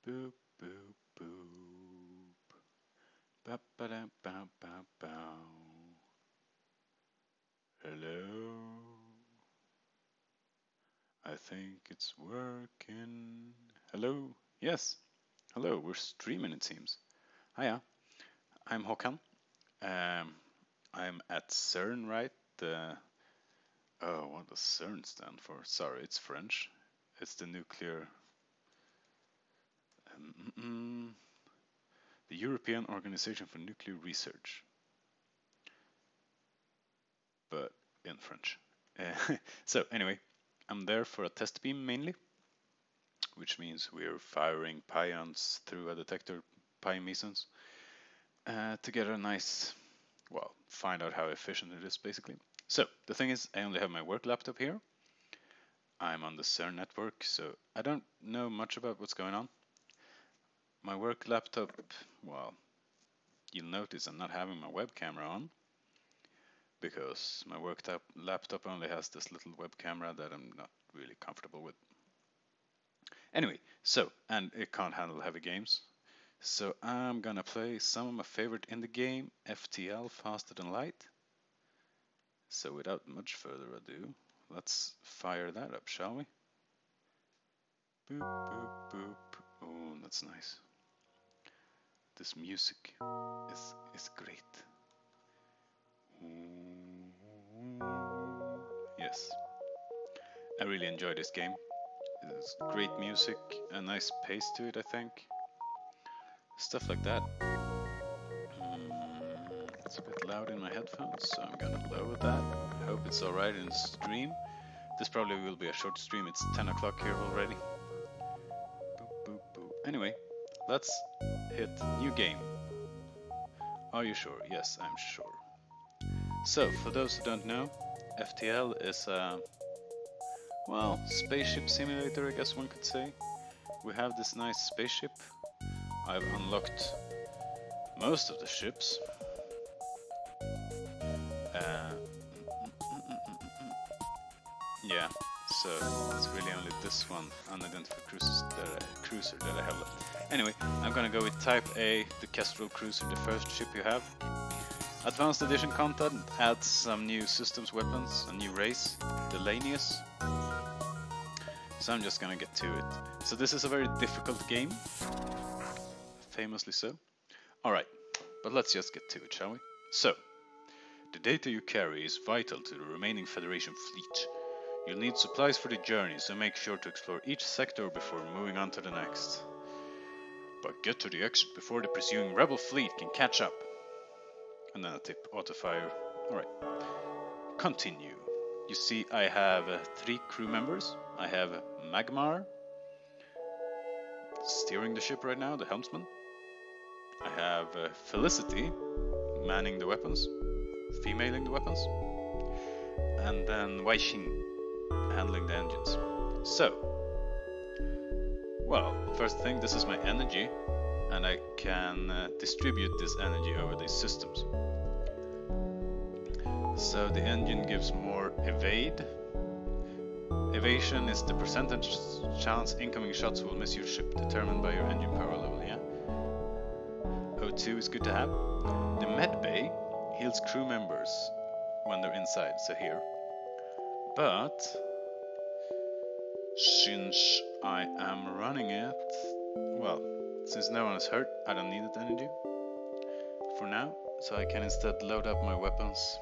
Boop, boop, boop. Ba ba da ba ba ba. Hello. I think it's working. Hello. Yes. Hello. We're streaming, it seems. Hiya. I'm Håkan. Um, I'm at CERN, right? Oh, what does CERN stand for? Sorry, it's French. It's the nuclear. The European Organization for Nuclear Research, but in French. So anyway, I'm there for a test beam mainly, which means we're firing pions through a detector, pi mesons, to get a nice, well, find out how efficient it is basically. So the thing is, I only have my work laptop here. I'm on the CERN network, so I don't know much about what's going on. My work laptop, well, you'll notice I'm not having my web camera on, because my work laptop only has this little web camera that I'm not really comfortable with. Anyway, so, and it can't handle heavy games. So I'm gonna play some of my favorite in the game, FTL, Faster Than Light. So without much further ado, let's fire that up, shall we? Boop, boop, boop. Oh, that's nice. This music is great. Yes, I really enjoy this game. It's great music, a nice pace to it, I think. Stuff like that. It's a bit loud in my headphones, so I'm gonna lower that. I hope it's alright in the stream. This probably will be a short stream, it's 10 o'clock here already. Boop, boop, boop. Anyway, let's hit new game. Are you sure? Yes, I'm sure. So, for those who don't know, FTL is a, well, spaceship simulator, I guess one could say. We have this nice spaceship. I've unlocked most of the ships. Yeah, so it's really only this one unidentified cruiser that I have left. Anyway, I'm gonna go with Type A, the Kestrel cruiser, the first ship you have. Advanced edition content adds some new systems weapons, a new race, the Lanius. So I'm just gonna get to it. So this is a very difficult game, famously so. Alright, but let's just get to it, shall we? So, the data you carry is vital to the remaining Federation fleet. You'll need supplies for the journey, so make sure to explore each sector before moving on to the next. But get to the exit before the pursuing rebel fleet can catch up. And then a tip, auto-fire. Alright, continue. You see I have 3 crew members. I have Magmar, steering the ship right now, the helmsman. I have Felicity, manning the weapons, femaling the weapons. And then Weixing, handling the engines. So, well, first thing, this is my energy, and I can distribute this energy over these systems. So the engine gives more evade. Evasion is the percentage chance incoming shots will miss your ship, determined by your engine power level, yeah? O2 is good to have. The med bay heals crew members when they're inside, so here. But since I am running it, well, since no one is hurt, I don't need that energy for now, so I can instead load up my weapons.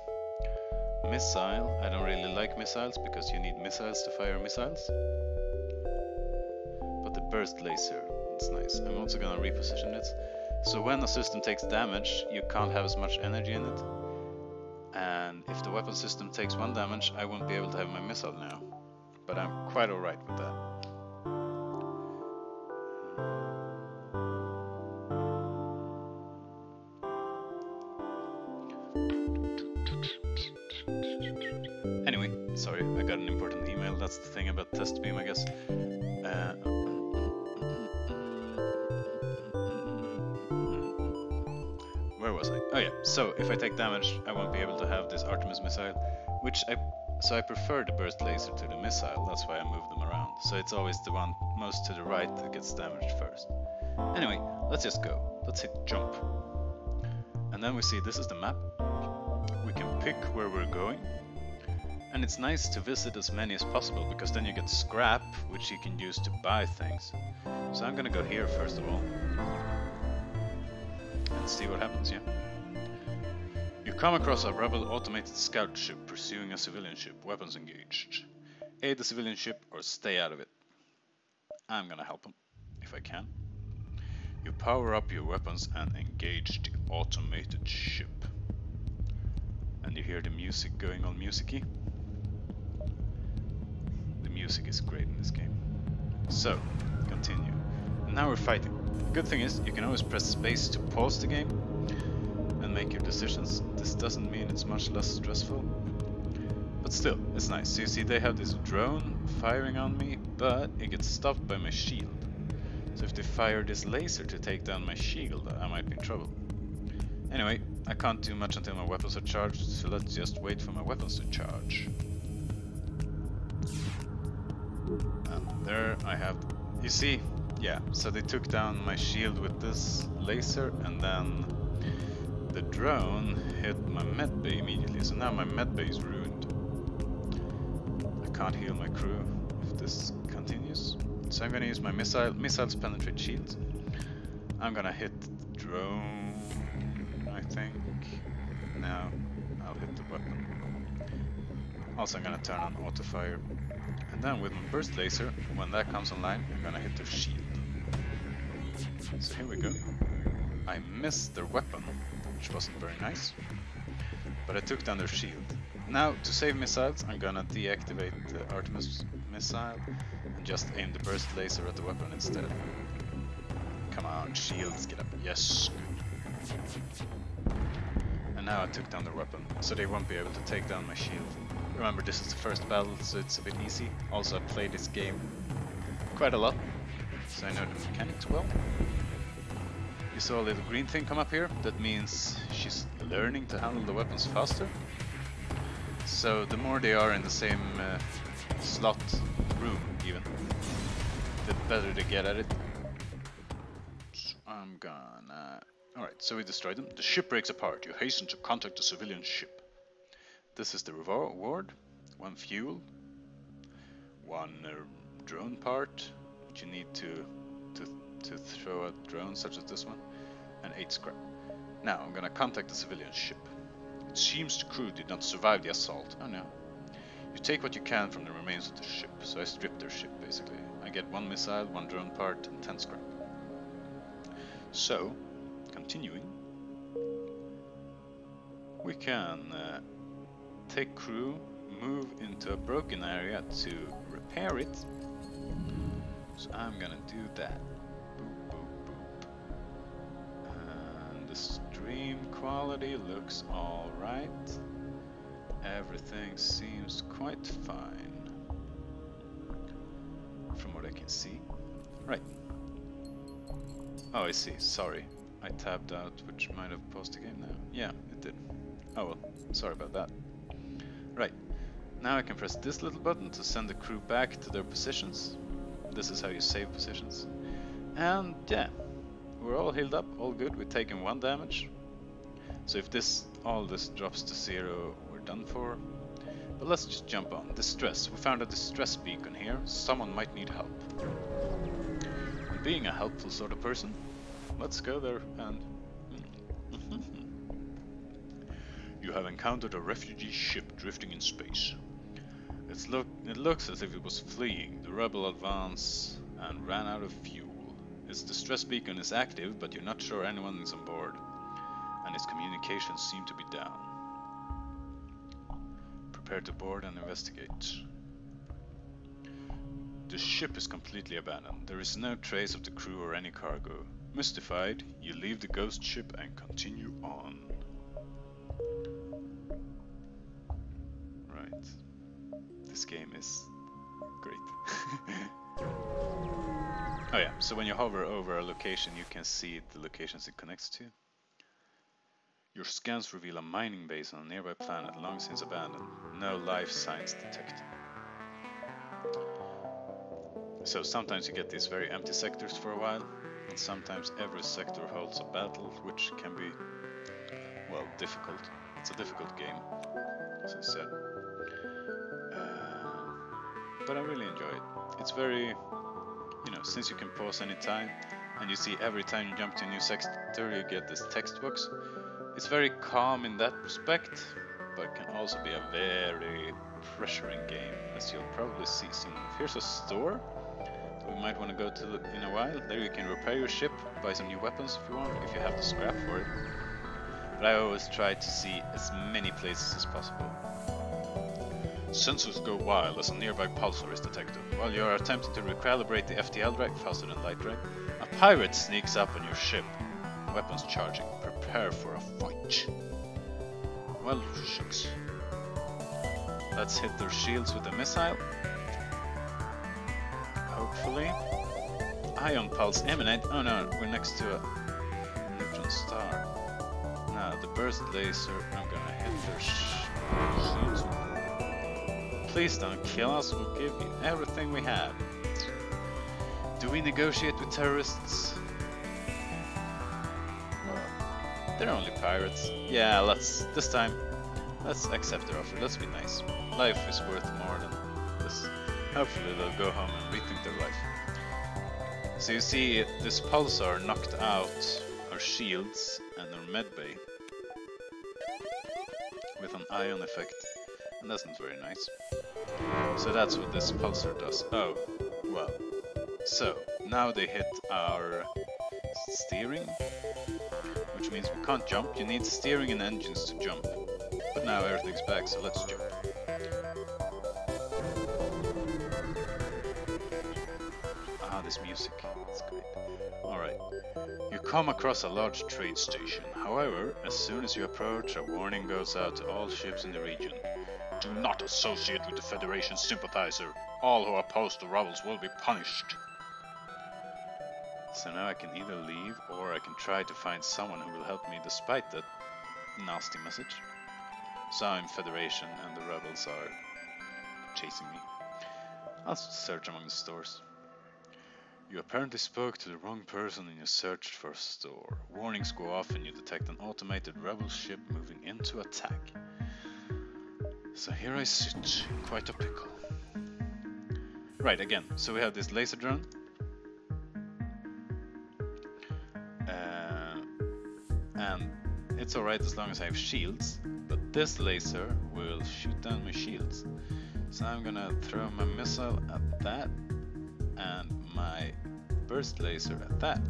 Missile, I don't really like missiles because you need missiles to fire missiles. But the burst laser, it's nice. I'm also gonna reposition it. So when a system takes damage, you can't have as much energy in it. And if the weapon system takes 1 damage, I won't be able to have my missile now. But I'm quite alright with that. Anyway, sorry, I got an important email. That's the thing about test beam, I guess. Where was I? Oh yeah, so if I take damage, I won't be able to have this Artemis missile, so I prefer the burst laser to the missile, that's why I move them around. so it's always the one most to the right that gets damaged first. Anyway, let's just go. Let's hit jump. And then we see this is the map. We can pick where we're going. And it's nice to visit as many as possible, because then you get scrap, which you can use to buy things. So I'm gonna go here first of all. And see what happens, yeah. You come across a rebel automated scout ship pursuing a civilian ship, weapons engaged. Aid the civilian ship or stay out of it. I'm gonna help him, if I can. You power up your weapons and engage the automated ship. And you hear the music going all musicy. The music is great in this game. So, continue. And now we're fighting. The good thing is, you can always press space to pause the game and make your decisions. This doesn't mean it's much less stressful, but still, it's nice. So you see they have this drone firing on me, but it gets stopped by my shield. So if they fire this laser to take down my shield, I might be in trouble. Anyway, I can't do much until my weapons are charged, so let's just wait for my weapons to charge. And there I have, you see, yeah, so they took down my shield with this laser, and then the drone hit my medbay immediately, so now my medbay is ruined. I can't heal my crew if this continues. So I'm gonna use my missiles penetrate shields. I'm gonna hit the drone, I think. Now I'll hit the weapon. Also I'm gonna turn on auto fire. And then with my burst laser, when that comes online, I'm gonna hit their shield. So here we go. I missed their weapon, which wasn't very nice, but I took down their shield. Now, to save missiles, I'm gonna deactivate the Artemis missile and just aim the burst laser at the weapon instead. Come on, shields, get up. Yes, good. And now I took down their weapon, so they won't be able to take down my shield. Remember, this is the first battle, so it's a bit easy. Also, I played this game quite a lot, so I know the mechanics well. You saw a little green thing come up here. That means she's learning to handle the weapons faster. So the more they are in the same slot room, even, the better they get at it. So I'm gonna... Alright, so we destroyed them. The ship breaks apart. You hasten to contact the civilian ship. This is the reward. 1 fuel, 1 drone part, which you need to throw a drone such as this one, and 8 scrap. Now I'm gonna contact the civilian ship. It seems the crew did not survive the assault. Oh no. You take what you can from the remains of the ship, so I stripped their ship basically. I get 1 missile, 1 drone part, and 10 scrap. So, continuing, we can take crew, move into a broken area to repair it. So I'm gonna do that. Boop, boop, boop. And the stream quality looks alright. Everything seems quite fine from what I can see. Right. Oh, I see. Sorry. I tabbed out, which might have paused the game now. Yeah, it did. Oh well, sorry about that. Right. Now I can press this little button to send the crew back to their positions. This is how you save positions. And yeah, we're all healed up, all good. We've taken 1 damage. So if all this drops to 0, we're done for. But let's just jump on. Distress. We found a distress beacon here. Someone might need help. And being a helpful sort of person, let's go there and... You have encountered a refugee ship drifting in space. It looks as if it was fleeing. The rebel advanced and ran out of fuel. Its distress beacon is active, but you're not sure anyone is on board, and its communications seem to be down. Prepare to board and investigate. The ship is completely abandoned. There is no trace of the crew or any cargo. Mystified, you leave the ghost ship and continue on. Right. This game is great. Oh yeah, so when you hover over a location, you can see the locations it connects to. Your scans reveal a mining base on a nearby planet long since abandoned. No life signs detected. So sometimes you get these very empty sectors for a while, and sometimes every sector holds a battle, which can be, well, difficult. It's a difficult game, as I said. But I really enjoy it. It's very, since you can pause any time, and you see every time you jump to a new sector you get this text box. It's very calm in that respect, but can also be a very pressuring game, as you'll probably see soon. Here's a store that we might want to go to in a while. There you can repair your ship, buy some new weapons if you want, if you have the scrap for it. But I always try to see as many places as possible. Sensors go wild as a nearby pulsar is detected. While you are attempting to recalibrate the FTL drive, faster than light drive, a pirate sneaks up on your ship. Weapons charging. Prepare for a fight. Well, shucks. Let's hit their shields with a missile. Hopefully. Ion pulse emanate. Oh no, we're next to a neutron star. Now the burst laser. I'm gonna hit their shields. Please don't kill us. We'll give you everything we have. Do we negotiate with terrorists? They're only pirates. Yeah, this time, let's accept their offer. Let's be nice. Life is worth more than this. Hopefully they'll go home and rethink their life. So you see, this pulsar knocked out our shields and our medbay with an ion effect, and that's not very nice. So that's what this pulsar does. Oh, well. So, now they hit our steering, which means we can't jump. You need steering and engines to jump. But now everything's back, so let's jump. Ah, this music. It's great. Alright. You come across a large trade station. However, as soon as you approach, a warning goes out to all ships in the region. Do not associate with the Federation sympathizer. All who oppose the rebels will be punished. So now I can either leave, or I can try to find someone who will help me despite that nasty message. So I'm Federation and the rebels are chasing me. I'll search among the stores. You apparently spoke to the wrong person and you searched for a store. Warnings go off and you detect an automated rebel ship moving into attack. So here I sit, quite a pickle. Right, again, so we have this laser drone. And it's alright as long as I have shields, but this laser will shoot down my shields. So I'm gonna throw my missile at that, and my burst laser at that.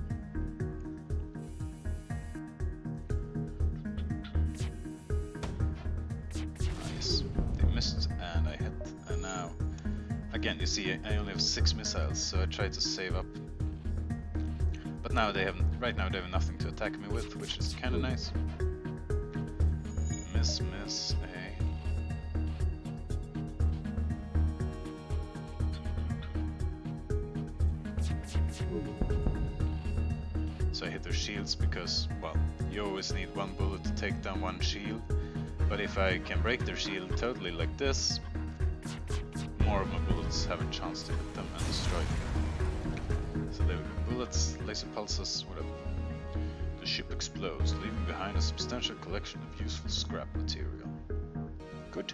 Nice, they missed and I hit, and now, again you see I only have 6 missiles, so I try to save up. But now right now they have nothing to attack me with, which is kinda nice. Miss, So I hit their shields because, well, you always need one bullet to take down one shield. But if I can break their shield totally like this, more of my bullets have a chance to hit them and destroy them. So there we go. Bullets, laser pulses, whatever. The ship explodes, leaving behind a substantial collection of useful scrap material. Good.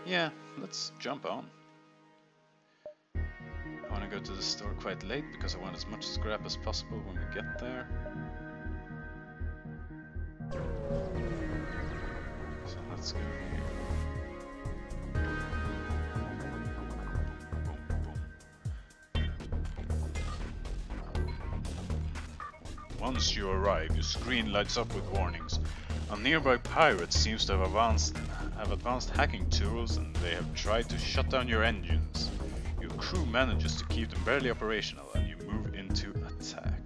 Yeah, let's jump on. I want to go to the store quite late because I want as much scrap as possible when we get there. So let's go here. Once you arrive, your screen lights up with warnings. A nearby pirate seems to have advanced hacking tools, and they have tried to shut down your engines. Your crew manages to keep them barely operational, and you move into attack.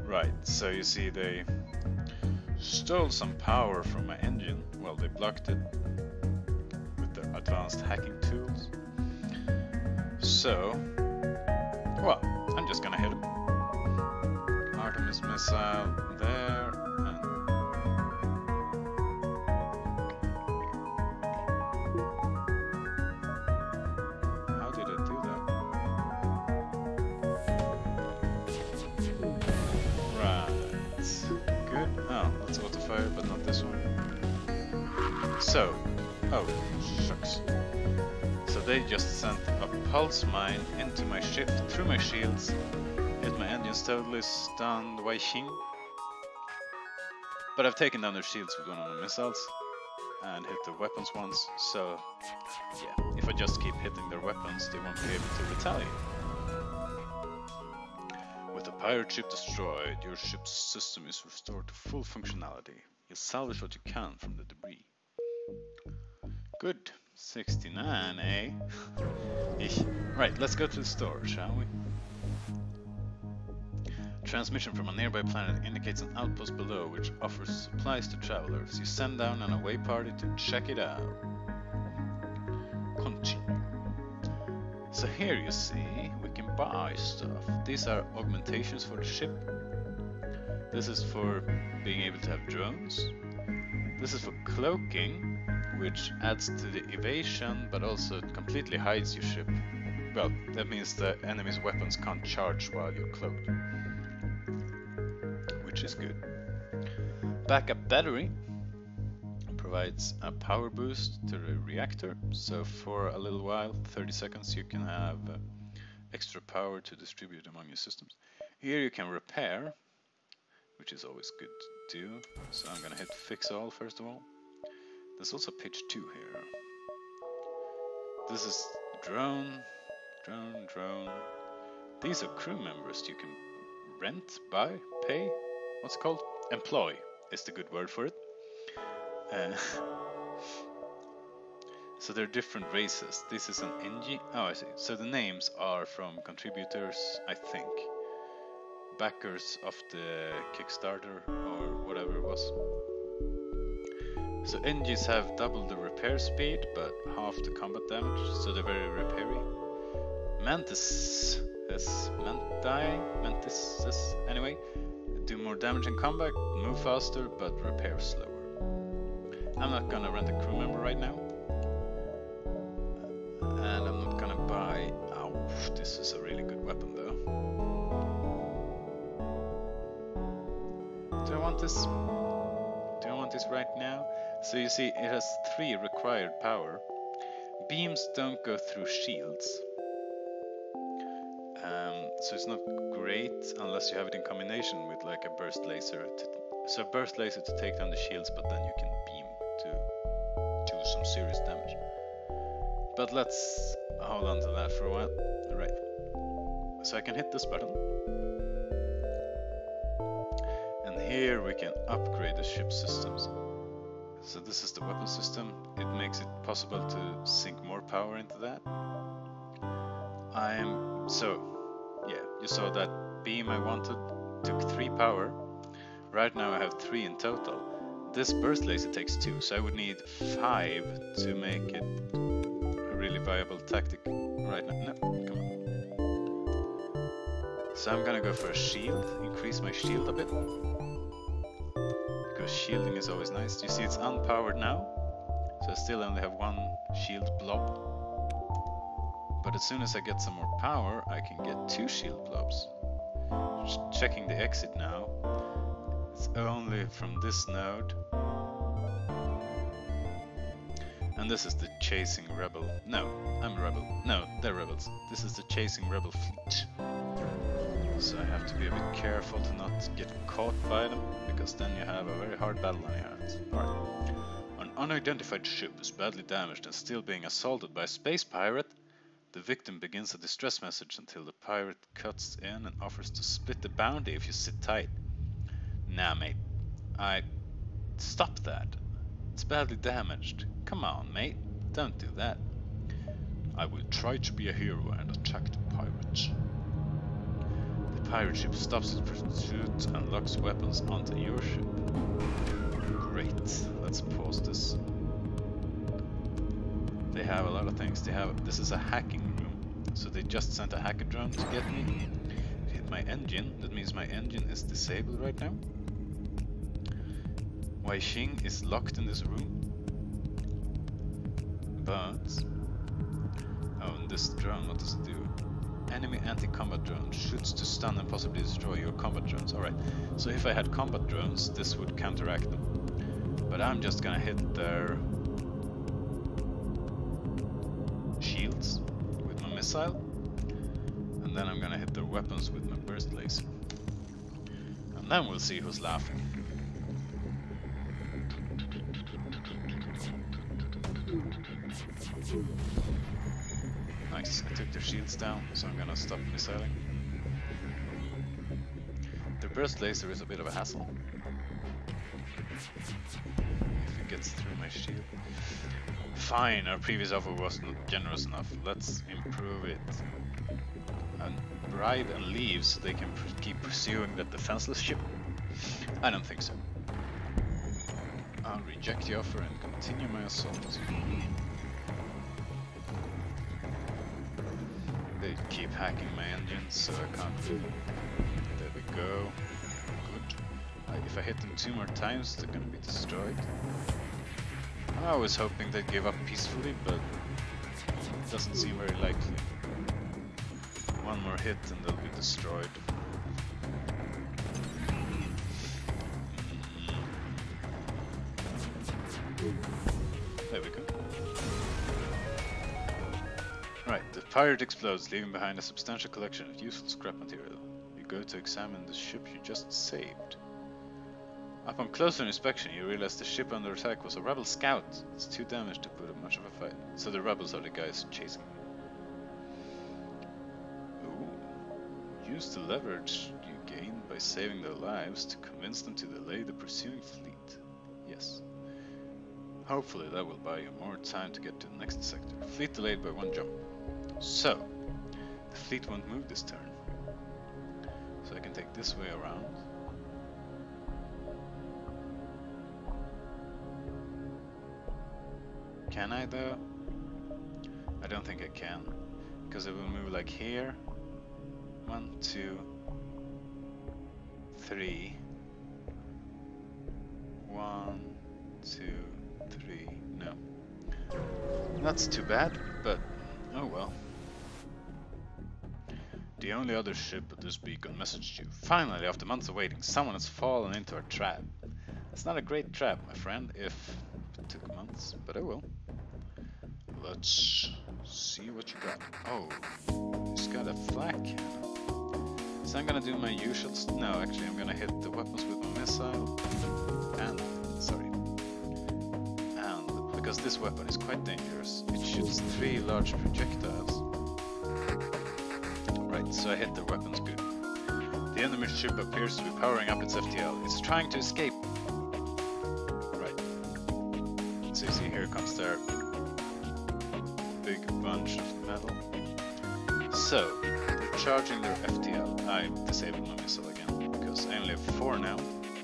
Right, so you see they stole some power from my engine. Well, they blocked it with their advanced hacking tools. So, well, I'm just gonna hit him. Artemis missile there, and So, oh, shucks. So they just sent a pulse mine into my ship through my shields, hit my engines totally, stunned Wei Xing. But I've taken down their shields with one of the missiles and hit the weapons once, so yeah, if I just keep hitting their weapons, they won't be able to retaliate. With the pirate ship destroyed, your ship's system is restored to full functionality. You salvage what you can from the debris. Good. 69, eh? Right, let's go to the store, shall we? Transmission from a nearby planet indicates an outpost below which offers supplies to travelers. You send down an away party to check it out. Continue. So here you see, we can buy stuff. These are augmentations for the ship. This is for being able to have drones. This is for cloaking, which adds to the evasion, but also completely hides your ship. Well, that means the enemy's weapons can't charge while you're cloaked, which is good. Backup battery provides a power boost to the reactor, so for a little while, 30 seconds, you can have extra power to distribute among your systems. Here you can repair, which is always good to do, so I'm gonna hit fix all first of all. There's also page 2 here. This is drone. These are crew members you can rent, buy, pay. What's it called? Employ is the good word for it. So they're different races. This is an NG. Oh, I see. So the names are from contributors, I think. Backers of the Kickstarter or whatever it was. So NGs have double the repair speed, but half the combat damage, so they're very repairy. Mantis, anyway, do more damage in combat, move faster, but repair slower. I'm not gonna rent a crew member right now. And I'm not gonna buy... Ouch, this is a really good weapon though. Do I want this? Do I want this right now? So you see, it has 3 required power. Beams don't go through shields. So it's not great unless you have it in combination with like a burst laser. So burst laser to take down the shields, but then you can beam to do some serious damage. But let's hold on to that for a while. Right. So I can hit this button. And here we can upgrade the ship systems. So this is the weapon system. It makes it possible to sink more power into that. Yeah, you saw that beam I wanted took 3 power. Right now I have 3 in total. This burst laser takes 2, so I would need 5 to make it a really viable tactic right now. No, come on. So I'm gonna go for a shield, increase my shield a bit. Because shielding is always nice. You see it's unpowered now, so I still only have 1 shield blob. But as soon as I get some more power, I can get 2 shield blobs. Just checking the exit now. It's only from this node. And this is the chasing rebel. No, I'm a rebel. No, they're rebels. This is the chasing rebel fleet. So I have to be a bit careful to not get caught by them, because then you have a very hard battle on your hands. Alright. An unidentified ship is badly damaged and still being assaulted by a space pirate. The victim begins a distress message until the pirate cuts in and offers to split the bounty if you sit tight. Nah, mate. Stop that. It's badly damaged. Come on, mate. Don't do that. I will try to be a hero and attack the pirates. The pirate ship stops its pursuit and locks weapons onto your ship. Great. Let's pause this. They have a lot of things. This is a hacking room, so they just sent a hacker drone to get me. Hit my engine. That means my engine is disabled right now. Wei Xing is locked in this room, but and this drone, what does it do? Enemy anti-combat drone shoots to stun and possibly destroy your combat drones. Alright, so if I had combat drones, this would counteract them. But I'm just gonna hit their missile, and then I'm gonna hit their weapons with my burst laser. And then we'll see who's laughing. Nice, I took their shields down, so I'm gonna stop missiling. Their burst laser is a bit of a hassle. If it gets through my shield. Fine, our previous offer was not generous enough. Let's improve it. And bribe and leave so they can keep pursuing that defenseless ship? I don't think so. I'll reject the offer and continue my assault. They keep hacking my engines, so I can't really... There we go. Good. If I hit them 2 more times, they're gonna be destroyed. I was hoping they'd give up peacefully, but it doesn't seem very likely. 1 more hit and they'll be destroyed. There we go. Right, the pirate explodes, leaving behind a substantial collection of useful scrap material. You go to examine the ship you just saved. Upon closer inspection, you realize the ship under attack was a rebel scout. It's too damaged to put up much of a fight. So the rebels are the guys chasing me. Ooh. Use the leverage you gained by saving their lives to convince them to delay the pursuing fleet. Yes. Hopefully that will buy you more time to get to the next sector. Fleet delayed by 1 jump. So, the fleet won't move this turn. So I can take this way around. Can I though? I don't think I can, because it will move like here. 1, 2, 3. 1, 2, 3. No. That's too bad, but oh well. The only other ship at this beacon messaged you. Finally, after months of waiting, someone has fallen into our trap. It's not a great trap, my friend, if it took months, but I will. Let's see what you got. Oh, he's got a flak cannon. So I'm gonna do my usual. No, actually, I'm gonna hit the weapons with my missile. And, sorry. And, because this weapon is quite dangerous, it shoots 3 large projectiles. Right, so I hit the weapons good. The enemy ship appears to be powering up its FTL. It's trying to escape. Right. So you see, here comes their big bunch of metal. So, they're charging their FTL. I disabled my missile again, because I only have 4 now.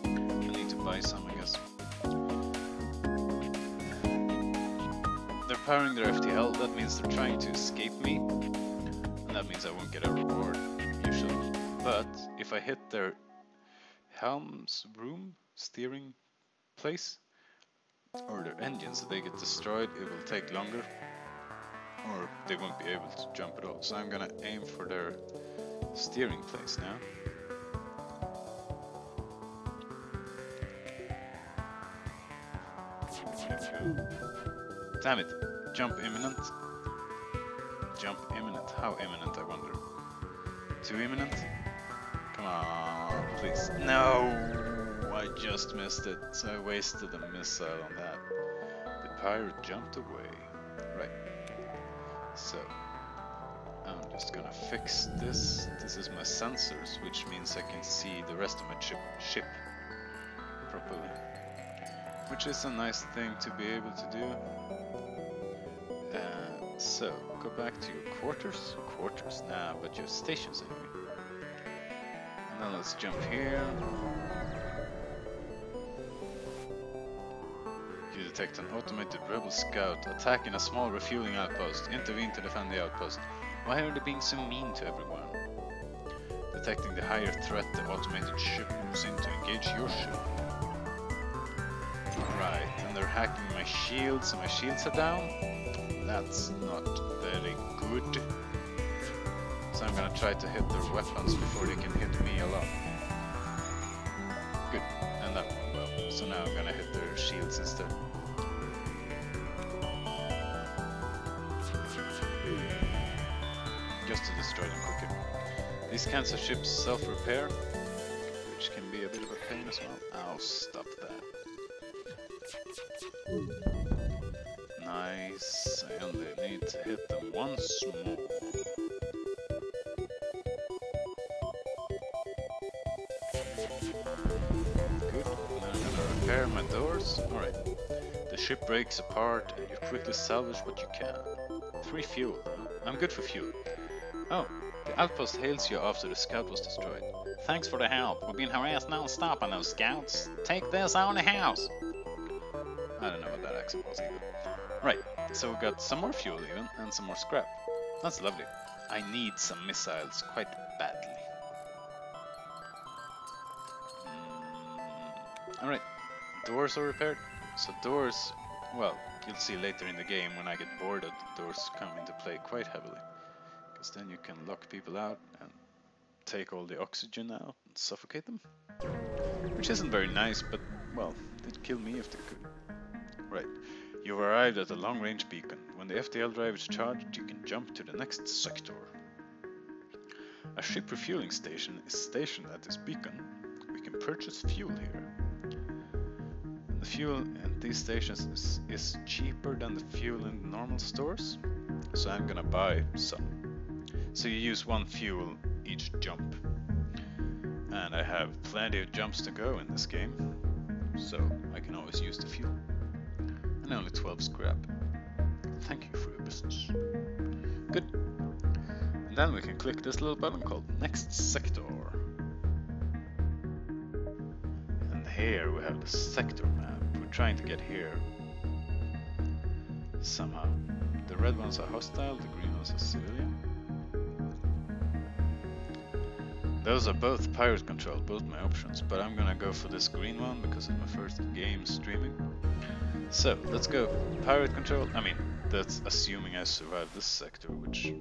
I need to buy some, I guess. They're powering their FTL, that means they're trying to escape me. And that means I won't get a reward, usually. But, if I hit their helm's room, steering place, or their engines, so they get destroyed, it will take longer. Or they won't be able to jump at all. So I'm gonna aim for their steering place now. Damn it! Jump imminent. Jump imminent. How imminent, I wonder? Too imminent? Come on, please. No! I just missed it. So I wasted a missile on that. The pirate jumped away. Right. So, I'm just gonna fix this. This is my sensors, which means I can see the rest of my ship properly. Which is a nice thing to be able to do. So, go back to your quarters. Quarters? Nah, but your stations anyway. And then let's jump here. You detect an automated rebel scout attacking a small refueling outpost. Intervene to defend the outpost. Why are they being so mean to everyone? Detecting the higher threat, the automated ship moves in to engage your ship. Right, and they're hacking my shields, and my shields are down. That's not very good. So I'm gonna try to hit their weapons before they can hit me a lot. Good, and that went well. So now I'm gonna hit their shields instead. just to destroy them quicker. These kinds of ships self-repair, which can be a bit of a pain as well. Oh, stop that. Nice. I only need to hit them once more. Good. Now I'm gonna repair my doors. Alright. The ship breaks apart and you quickly salvage what you can. 3 fuel. I'm good for fuel. Oh, the outpost hails you after the scout was destroyed. Thanks for the help. We've been harassed non-stop on those scouts. Take this on the house. I don't know what that accent was either. Right, so we got some more fuel even, and some more scrap. That's lovely. I need some missiles quite badly. Alright, doors are repaired. So doors, well, you'll see later in the game when I get boarded, doors come into play quite heavily. Because then you can lock people out and take all the oxygen out and suffocate them. Which isn't very nice, but, well, they'd kill me if they could. Right, you've arrived at a long-range beacon. When the FTL drive is charged, you can jump to the next sector. A ship refueling station is stationed at this beacon. We can purchase fuel here. And the fuel at these stations is cheaper than the fuel in normal stores, so I'm gonna buy some. So you use 1 fuel each jump. And I have plenty of jumps to go in this game, so I can always use the fuel. And only 12 scrap. Thank you for your business. Good. And then we can click this little button called Next Sector. And here we have the sector map. We're trying to get here somehow. The red ones are hostile, the green ones are civilian. Those are both pirate control, both my options, but I'm gonna go for this green one because it's my first game streaming. So, let's go. Pirate control, I mean, that's assuming I survive this sector, which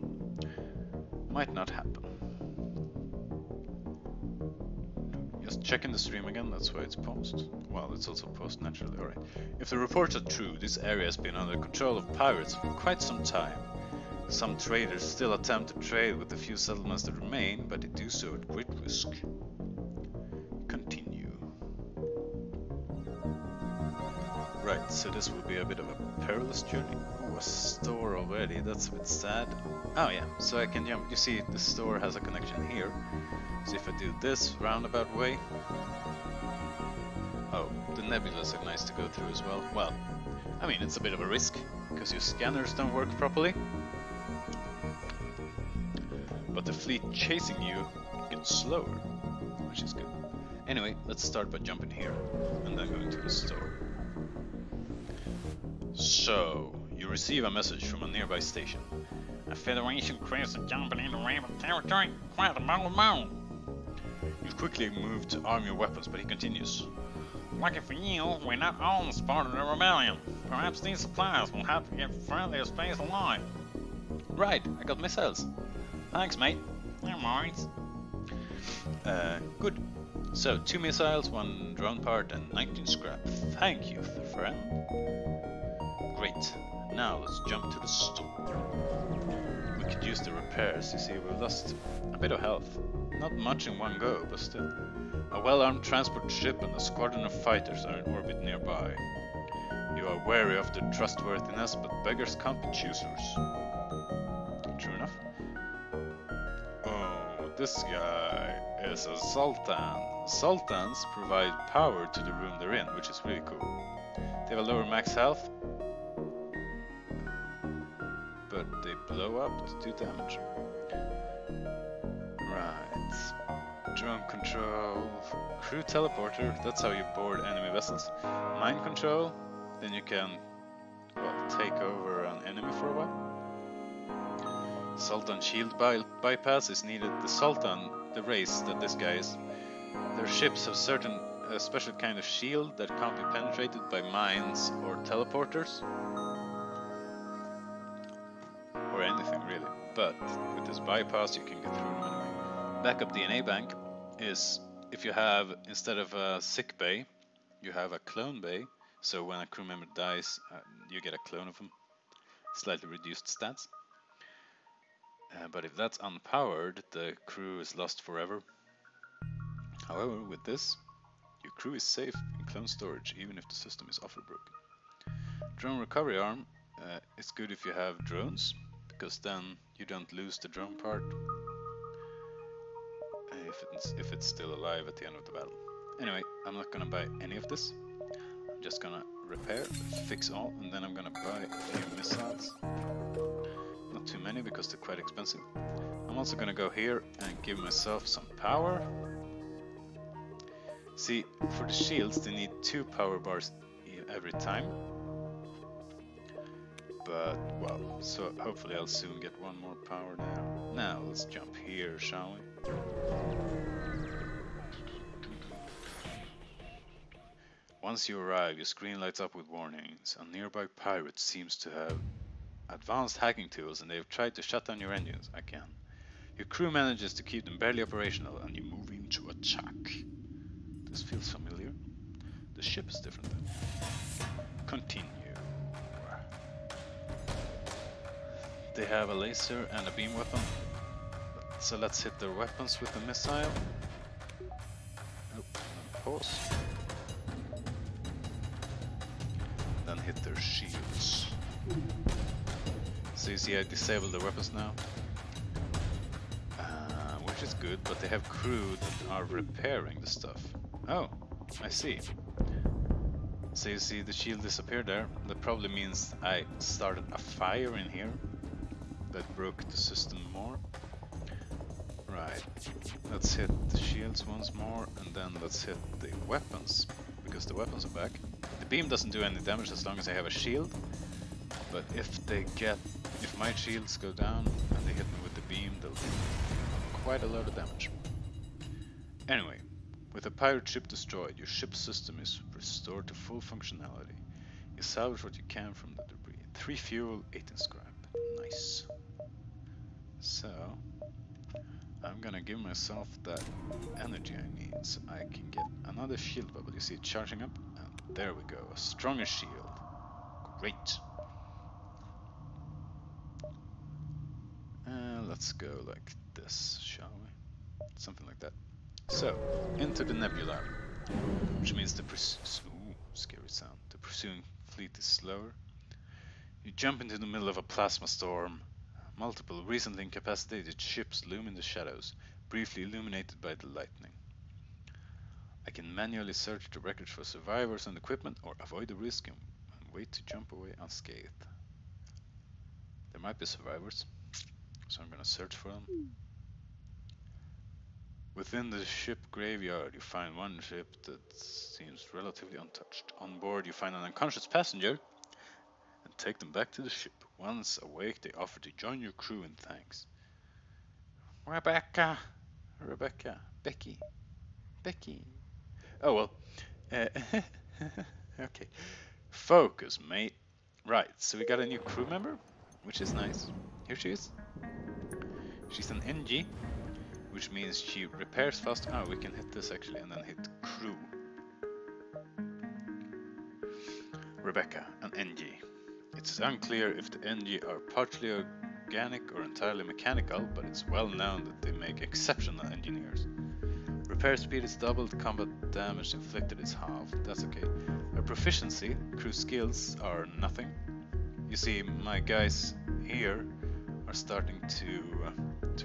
might not happen. Just checking the stream again, that's why it's paused. Well, it's also paused naturally, alright. If the reports are true, this area has been under control of pirates for quite some time. Some traders still attempt to trade with the few settlements that remain, but they do so at great risk. Continue. Right, so this will be a bit of a perilous journey. Oh, a store already, that's a bit sad. Oh yeah, so I can jump. You see, the store has a connection here. So if I do this roundabout way... Oh, the nebulas are nice to go through as well. Well, I mean, it's a bit of a risk, because your scanners don't work properly. But the fleet chasing you gets slower, which is good. Anyway, let's start by jumping here, and then going to the store. So, you receive a message from a nearby station. A Federation cruiser jumping into Raven territory, quite a bold. You quickly move to arm your weapons, but he continues. Lucky for you, we're not all part of the rebellion. Perhaps these supplies will help you get further space alive. Right, I got missiles. Thanks, mate. No worries. Good. So, 2 missiles, 1 drone part, and 19 scrap. Thank you, friend. Great. Now let's jump to the store. We could use the repairs. You see, we lost a bit of health. Not much in one go, but still. A well-armed transport ship and a squadron of fighters are in orbit nearby. You are wary of their trustworthiness, but beggars can't be choosers. True enough. Oh, this guy is a Sultan. Sultans provide power to the room they're in, which is really cool. They have a lower max health, but they blow up to do damage. Right. Drone control, crew teleporter, that's how you board enemy vessels. Mind control, then you can, well, take over an enemy for a while. Sultan shield bypass is needed. The Sultan, the race that this guy is, their ships have a special kind of shield that can't be penetrated by mines or teleporters. Or anything really. But with this bypass you can get through them anyway. Backup DNA bank is if you have, instead of a sick bay, you have a clone bay. So when a crew member dies, you get a clone of them. Slightly reduced stats. But if that's unpowered, the crew is lost forever. However, with this, your crew is safe in clone storage even if the system is often broken. Drone recovery arm is good if you have drones, because then you don't lose the drone part if it's still alive at the end of the battle. Anyway, I'm not gonna buy any of this. I'm just gonna repair, fix all, and then I'm gonna buy a few missiles. Not too many because they're quite expensive. I'm also gonna go here and give myself some power. See, for the shields they need 2 power bars every time. But, well, so hopefully I'll soon get 1 more power now. Now, let's jump here, shall we? Once you arrive, your screen lights up with warnings. A nearby pirate seems to have advanced hacking tools and they have tried to shut down your engines again. Your crew manages to keep them barely operational and you move into attack. This feels familiar. The ship is different though. Continue. They have a laser and a beam weapon. So let's hit their weapons with the missile. Oh, pause. Then hit their shields. So you see I disabled the weapons now. Which is good, but they have crew that are repairing the stuff. Oh, I see. So you see the shield disappeared there. That probably means I started a fire in here that broke the system more. Right, let's hit the shields once more and then let's hit the weapons, because the weapons are back. The beam doesn't do any damage as long as I have a shield, but if my shields go down and they hit me with the beam, they'll do quite a lot of damage. Anyway, with a pirate ship destroyed, your ship system is restored to full functionality. You salvage what you can from the debris. 3 fuel, 18 scrap. Nice. So, I'm gonna give myself that energy I need so I can get another shield bubble. You see it charging up? And there we go, a stronger shield. Great. Let's go like this, shall we? Something like that. So, into the nebula, which means the scary sound. The pursuing fleet is slower. You jump into the middle of a plasma storm. Multiple recently incapacitated ships loom in the shadows, briefly illuminated by the lightning. I can manually search the wreckage for survivors and equipment, or avoid the risk and wait to jump away unscathed. There might be survivors, so I'm gonna search for them. Within the ship graveyard, you find one ship that seems relatively untouched. On board, you find an unconscious passenger and take them back to the ship. Once awake, they offer to join your crew in thanks. Rebecca, Becky. Oh well. Okay. Focus, mate. Right, so we got a new crew member, which is nice. Here she is. She's an NG, which means she repairs fast. Oh, we can hit this actually and then hit crew. Rebecca, an NG. It's unclear if the NG are partially organic or entirely mechanical, but it's well known that they make exceptional engineers. Repair speed is doubled, combat damage inflicted is halved. That's okay. Her proficiency, crew skills are nothing. You see, my guys here are starting to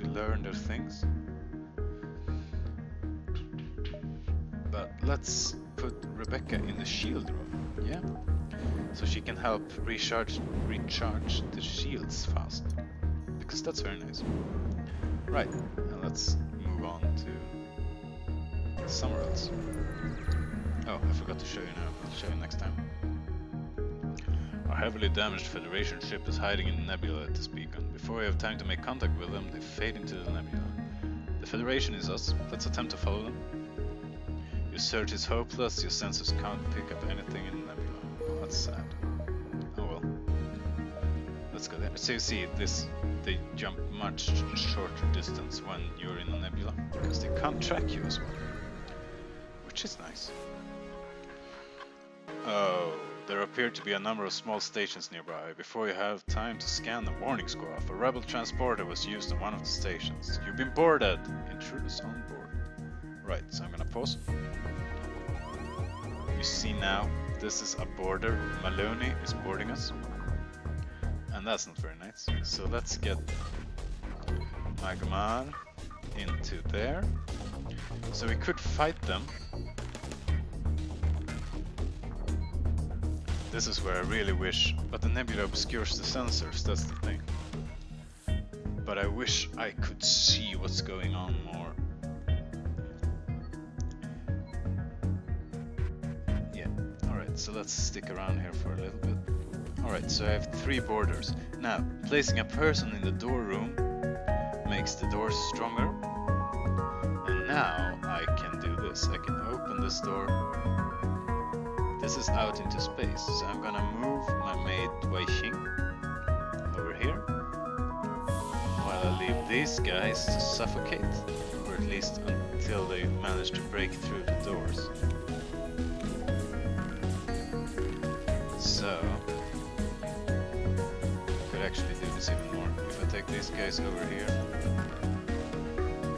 learn their things. But let's put Rebecca in the shield room, yeah? So she can help recharge the shields fast, because that's very nice. Right, and let's move on to somewhere else. Oh, I forgot to show you now. I'll show you next time. Our heavily damaged Federation ship is hiding in the nebula at this beacon. Before we have time to make contact with them, they fade into the nebula. The Federation is us. Let's attempt to follow them. Your search is hopeless. Your sensors can't pick up anything in the nebula. That's sad. Oh well. Let's go there. So you see, they jump much shorter distance when you're in a nebula, because they can't track you as well. Which is nice. Oh, There appear to be a number of small stations nearby. Before you have time to scan the warnings go off. A rebel transporter was used on one of the stations. You've been boarded. Intruders on board. Right, so I'm gonna pause. You see now, this is a boarder. Maloney is boarding us. And that's not very nice. So let's get Magmar into there. So we could fight them. This is where I really wish, but the nebula obscures the sensors, that's the thing. But I wish I could see what's going on more. Yeah, alright, so let's stick around here for a little bit. Alright, so I have 3 borders. Now, placing a person in the door room makes the doors stronger. And now I can do this. I can open this door. This is out into space, so I'm gonna move my maid Wei Xing over here. While I leave these guys to suffocate. Or at least until they manage to break through the doors. So... actually do this even more. If I take these guys over here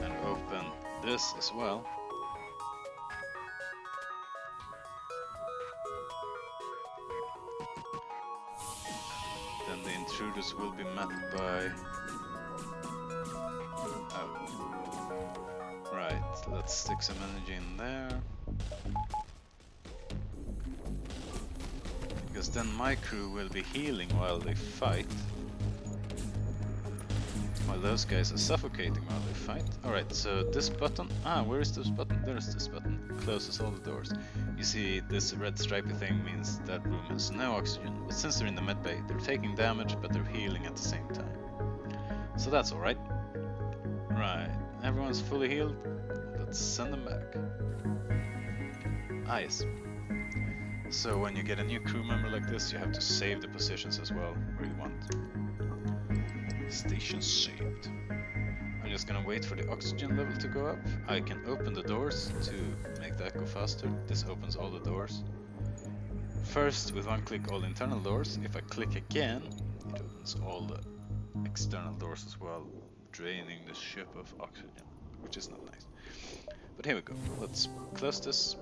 and open this as well, then the intruders will be met by... Oh. Right, let's stick some energy in there. Because then my crew will be healing while they fight. While those guys are suffocating while they fight. Alright, so this button... where is this button? There's this button. It closes all the doors. You see, this red stripy thing means that room has no oxygen. But since they're in the medbay, they're taking damage, but they're healing at the same time. So that's alright. Right, everyone's fully healed. Let's send them back. Yes. So when you get a new crew member like this, you have to save the positions as well, where you want. Station saved. I'm just gonna wait for the oxygen level to go up. I can open the doors to make that go faster. This opens all the doors. First, with one click, all the internal doors. If I click again, it opens all the external doors as well, draining the ship of oxygen, which is not nice. But here we go. Let's close this.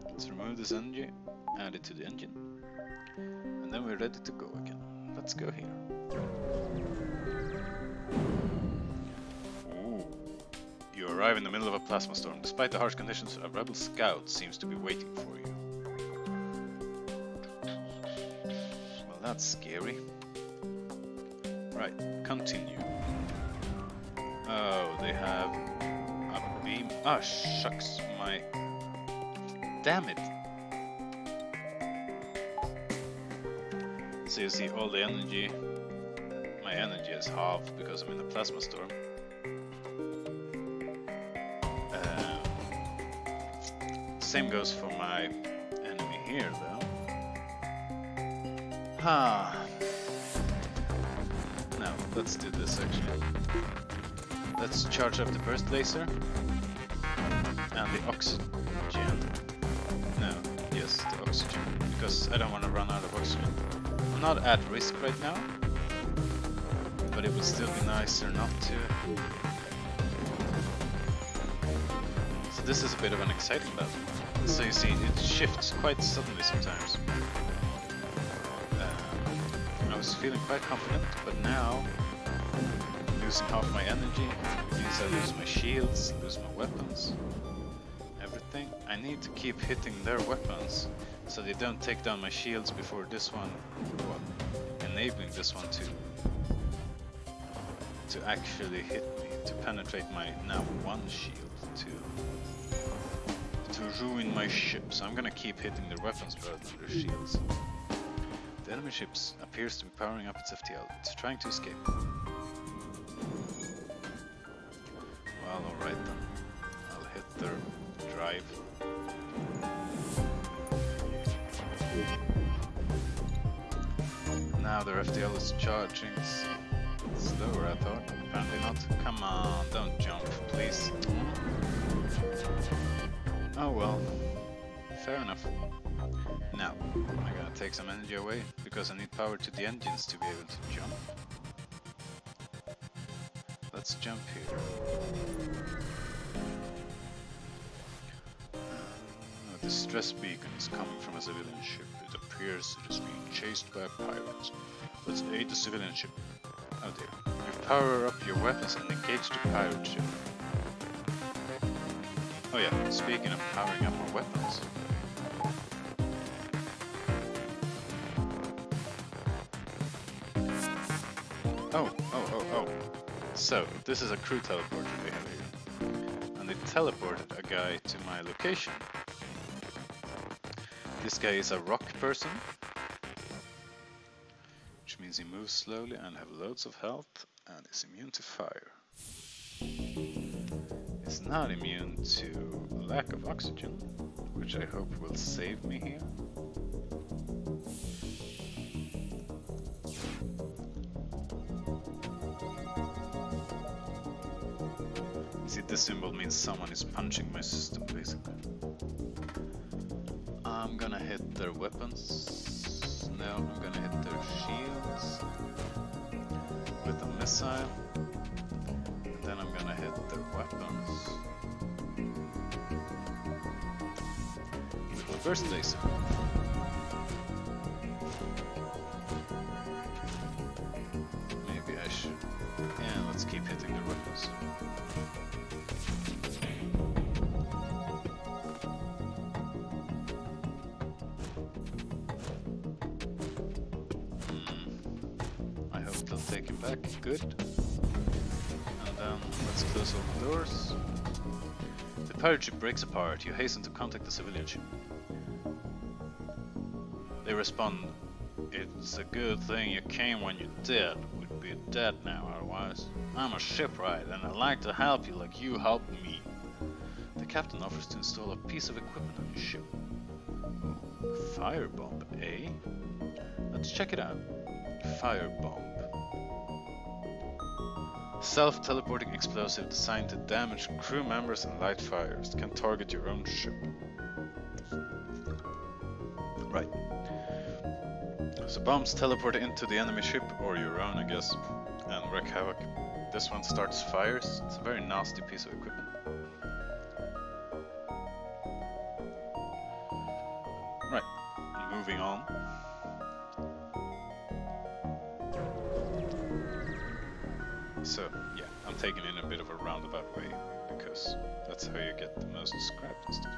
Let's remove this energy. Add it to the engine, and then we're ready to go again. Let's go here. Ooh. You arrive in the middle of a plasma storm. Despite the harsh conditions, a rebel scout seems to be waiting for you. Well, that's scary. Right, continue. Oh, they have a beam. Ah, shucks, my... Damn it! So you see all the energy, my energy is halved because I'm in a plasma storm. Same goes for my enemy here though. Now, let's do this actually. Let's charge up the burst laser and the oxygen. No, yes, the oxygen, because I don't want to run out of oxygen. I'm not at risk right now, but it would still be nicer not to. So this is a bit of an exciting battle. So you see, it shifts quite suddenly sometimes. I was feeling quite confident, but now, losing half my energy, means I lose my shields, lose my weapons, everything. I need to keep hitting their weapons, so they don't take down my shields before this one, well, enabling this one to actually hit me, to penetrate my now one shield, to ruin my ship. So I'm gonna keep hitting their weapons rather than their shields. The enemy ship appears to be powering up its FTL. It's trying to escape. Well, alright then. I'll hit their drive. Now their FTL is charging. Slower, I thought. Apparently not. Come on, don't jump, please. Oh well. Fair enough. Now, I'm gonna take some energy away, because I need power to the engines to be able to jump. Let's jump here. A distress beacon is coming from a civilian ship. It appears it is being chased by pirates. Let's aid the civilian ship. Oh dear. You power up your weapons and engage the pirate ship. Oh yeah, speaking of powering up our weapons. Oh. So, this is a crew teleporter we have here. And they teleported a guy to my location. This guy is a rock person, which means he moves slowly and have loads of health and is immune to fire. He's not immune to lack of oxygen, which I hope will save me here. See, this symbol means someone is punching my system, basically. I'm gonna hit their weapons. No, I'm gonna hit their shields with a missile. And then I'm gonna hit their weapons with a burst laser. Maybe I should. Yeah, let's keep hitting their weapons. Take him back, good. And then let's close all the doors. The pirate ship breaks apart. You hasten to contact the civilian ship. They respond, "It's a good thing you came when you did. We'd be dead now otherwise. I'm a shipwright and I'd like to help you like you helped me." The captain offers to install a piece of equipment on your ship. Firebomb, eh? Let's check it out. Firebomb. Self-teleporting explosive designed to damage crew members and light fires. Can target your own ship. Right. So bombs teleport into the enemy ship, or your own I guess, and wreak havoc. This one starts fires. It's a very nasty piece of equipment. Right, moving on. So, yeah, I'm taking in a bit of a roundabout way, because that's how you get the most scrap and stuff.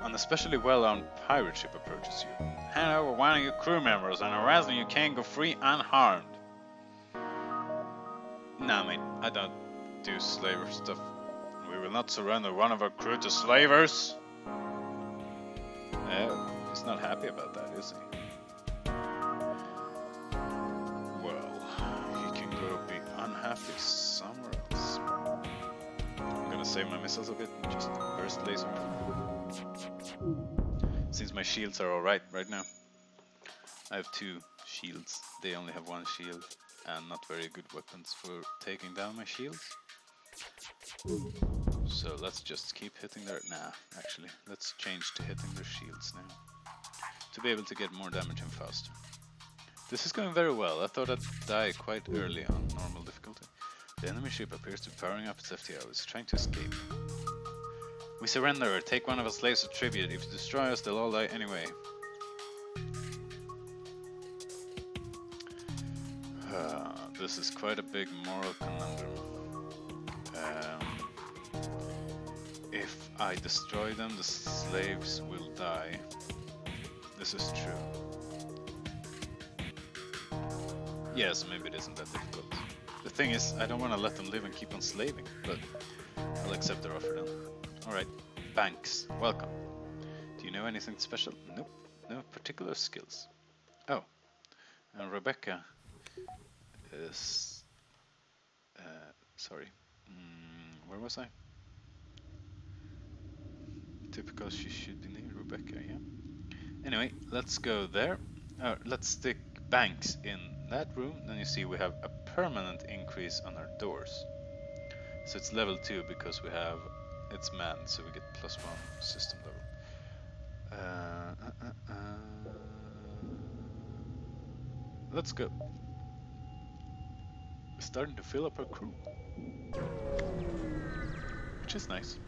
An especially well-armed pirate ship approaches you. Hand over one of your crew members and arrest them, you can't go free unharmed. Nah, mate, I don't do slaver stuff. We will not surrender one of our crew to slavers. He's not happy about that, is he? Unhappy somewhere else. I'm gonna save my missiles a bit and just burst laser. Since my shields are alright right now. I have 2 shields. They only have 1 shield and not very good weapons for taking down my shields. So let's just keep hitting their... Nah, actually, let's change to hitting their shields now. To be able to get more damage and faster. This is going very well. I thought I'd die quite early on normal difficulty. The enemy ship appears to be powering up its FTL. It's trying to escape. We surrender. Take one of our slaves as tribute. If you destroy us, they'll all die anyway. This is quite a big moral conundrum. If I destroy them, the slaves will die. This is true. Yes, maybe it isn't that difficult. The thing is, I don't want to let them live and keep on slaving, but I'll accept their offer then. Alright, Banks, welcome. Do you know anything special? Nope, no particular skills. Oh, and Rebecca is... sorry, where was I? Typical, she should be named Rebecca, yeah. Anyway, let's go there. Let's stick Banks in that room, then you see we have a permanent increase on our doors. So it's level 2 because we have it's manned, so we get +1 system level. let's go. We're starting to fill up our crew, which is nice.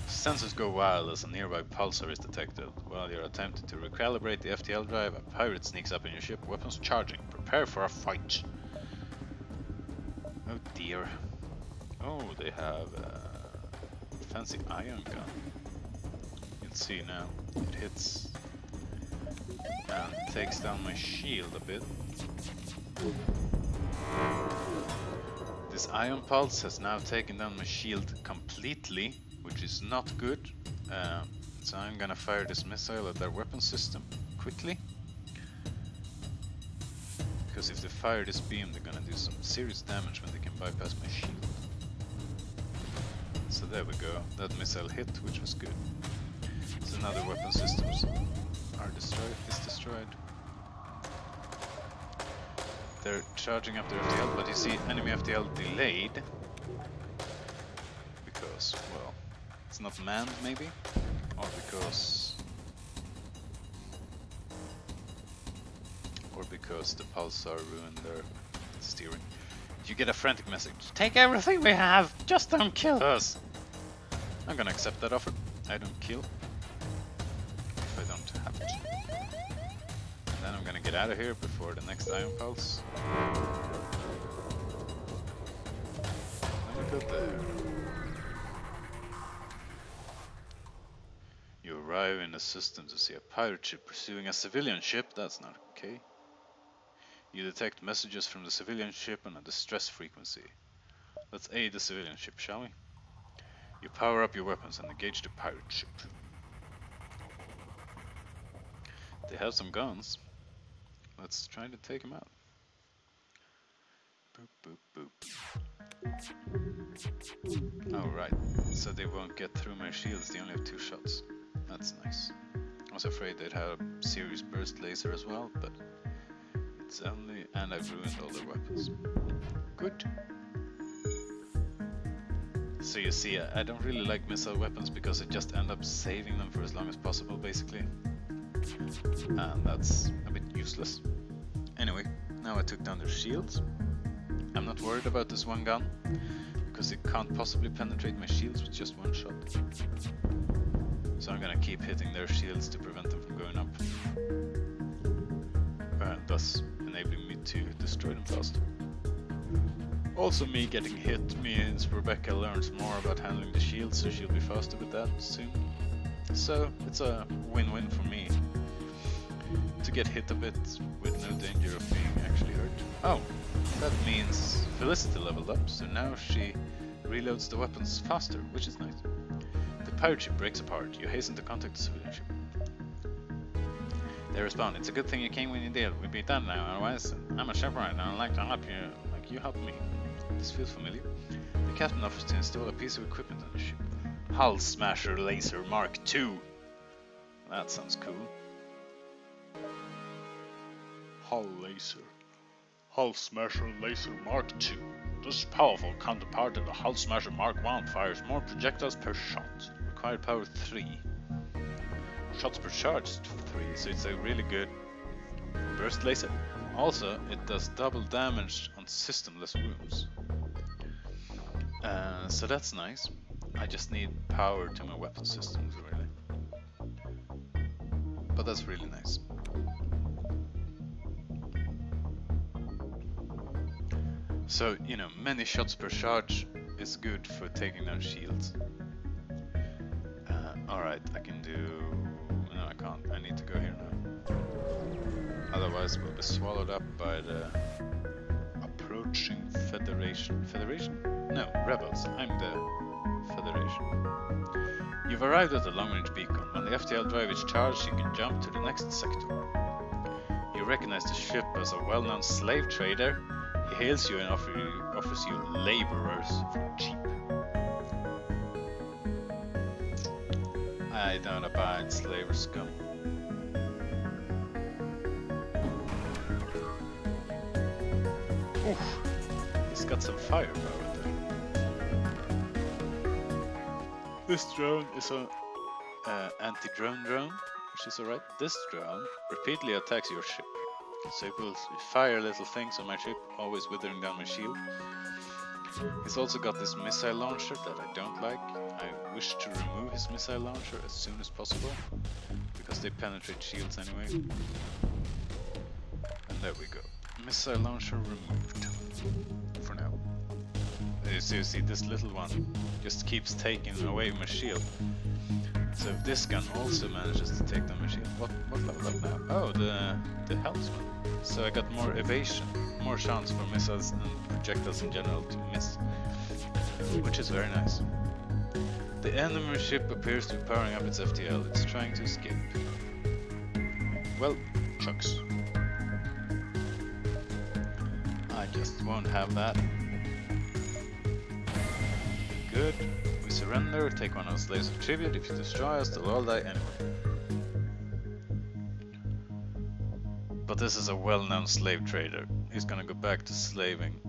Sensors go wild as a nearby pulsar is detected. While you're attempting to recalibrate the FTL drive, a pirate sneaks up in your ship, weapons charging. Prepare for a fight. Oh dear. Oh, they have a fancy ion gun. You can see now, it hits and takes down my shield a bit. This ion pulse has now taken down my shield completely, which is not good. So I'm gonna fire this missile at their weapon system quickly. Because if they fire this beam, they're gonna do some serious damage when they can bypass my shield. So there we go, that missile hit, which was good. So now their weapon systems are destroyed. They're charging up their FTL, but you see enemy FTL delayed. Because, well, it's not manned maybe? Or because the pulsar ruined their steering. You get a frantic message. Take everything we have, just don't kill us! I'm gonna accept that offer. I don't kill. If I don't have to. And then I'm gonna get out of here before the next ion pulse. Let me go there. You arrive in the system to see a pirate ship pursuing a civilian ship. That's not okay. You detect messages from the civilian ship on a distress frequency. Let's aid the civilian ship, shall we? You power up your weapons and engage the pirate ship. They have some guns. Let's try to take them out. Boop, boop, boop. Alright, so they won't get through my shields, they only have 2 shots. That's nice. I was afraid they'd have a serious burst laser as well, but it's only... and I've ruined all their weapons. Good. So you see, I don't really like missile weapons because I just end up saving them for as long as possible, basically. And that's a bit useless. Anyway, now I took down their shields. I'm not worried about this one gun, because it can't possibly penetrate my shields with just 1 shot. So I'm gonna keep hitting their shields to prevent them from going up. Thus enabling me to destroy them faster. Also me getting hit means Rebecca learns more about handling the shield, so she'll be faster with that soon. So it's a win-win for me to get hit a bit with no danger of being actually hurt. Oh, that means Felicity leveled up, so now she reloads the weapons faster, which is nice. The pirate ship breaks apart. You hasten to contact the civilian ship. They respond, it's a good thing you came when you did. We'd be dead now, otherwise I'm a shipwright and I'd like to help you like you helped me. This feels familiar. The captain offers to install a piece of equipment on the ship. Hull Smasher Laser Mark II. That sounds cool. Hull Smasher Laser Mark II. This powerful counterpart of the Hull Smasher Mark I fires more projectiles per shot. Required power 3. Shots per charge 3, so it's a really good burst laser. Also, it does double damage on systemless wounds. So that's nice. I just need power to my weapon systems, really. But that's really nice. So, you know, many shots per charge is good for taking down shields. Alright, I can do... no, I can't. I need to go here now. Otherwise we'll be swallowed up by the approaching Federation. Federation? No, rebels. I'm the Federation. You've arrived at the long-range beacon. When the FTL drive is charged, you can jump to the next sector. You recognize the ship as a well-known slave trader. He hails you and offers you laborers for cheap. I don't abide slaver scum. Oof, he's got some firepower there. This drone is an anti-drone drone, which is alright. This drone repeatedly attacks your ship. So he will fire little things on my ship, always withering down my shield. He's also got this missile launcher that I don't like. I wish to remove his missile launcher as soon as possible, because they penetrate shields anyway. And there we go. Missile launcher removed. For now. So you see, this little one just keeps taking away my shield. So if this gun also manages to take down my shield, what level up now? Oh, the helmsman. So I got more evasion, more chance for missiles and projectiles in general to miss, which is very nice. The enemy ship appears to be powering up its FTL. It's trying to escape. Well, chucks. I just won't have that. Good. We surrender, take one of the slaves of tribute. If you destroy us, they'll all die anyway. But this is a well-known slave trader. He's gonna go back to slaving.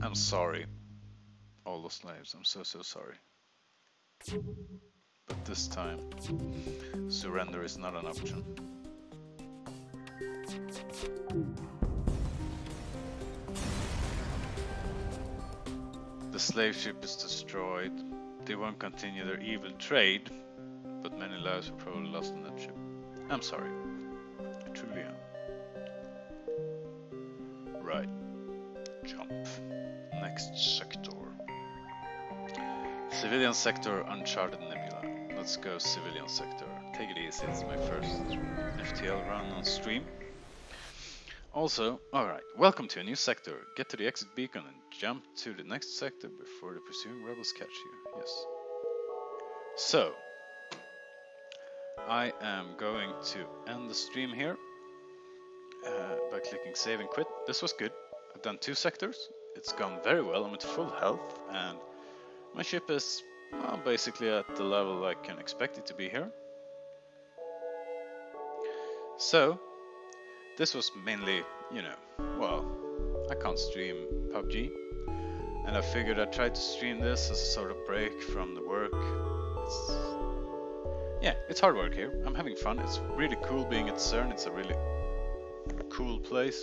I'm sorry. All the slaves, I'm so sorry. But this time, surrender is not an option. The slave ship is destroyed. They won't continue their evil trade, but many lives were probably lost on that ship. I'm sorry. I truly am. Right. Jump. Next sector. Civilian sector, Uncharted Nebula. Let's go civilian sector. Take it easy, it's my first FTL run on stream. Also, alright, welcome to a new sector. Get to the exit beacon and jump to the next sector before the pursuing rebels catch you. Yes. So, I am going to end the stream here by clicking save and quit. This was good. I've done 2 sectors. It's gone very well. I'm at full health and my ship is, well, basically at the level I can expect it to be here. So, this was mainly, you know, well, I can't stream PUBG, and I figured I'd try to stream this as a sort of break from the work. It's hard work here. I'm having fun. It's really cool being at CERN. It's a really cool place.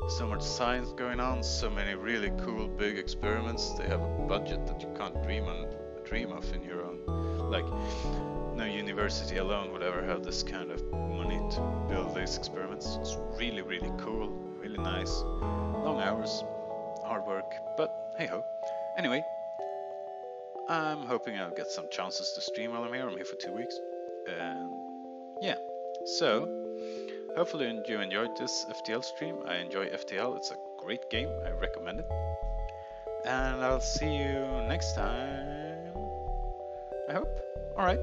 So much science going on, so many really cool big experiments. They have a budget that you can't dream of in your own. Like, no university alone would ever have this kind of money to build these experiments. It's really, really cool, really nice. Long hours, hard work, but hey ho. Anyway, I'm hoping I'll get some chances to stream while I'm here. I'm here for 2 weeks. And yeah, so hopefully you enjoyed this FTL stream. I enjoy FTL, it's a great game, I recommend it. And I'll see you next time, I hope. Alright.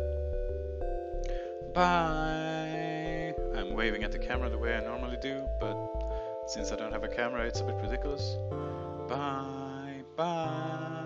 Bye! I'm waving at the camera the way I normally do, but since I don't have a camera it's a bit ridiculous. Bye! Bye!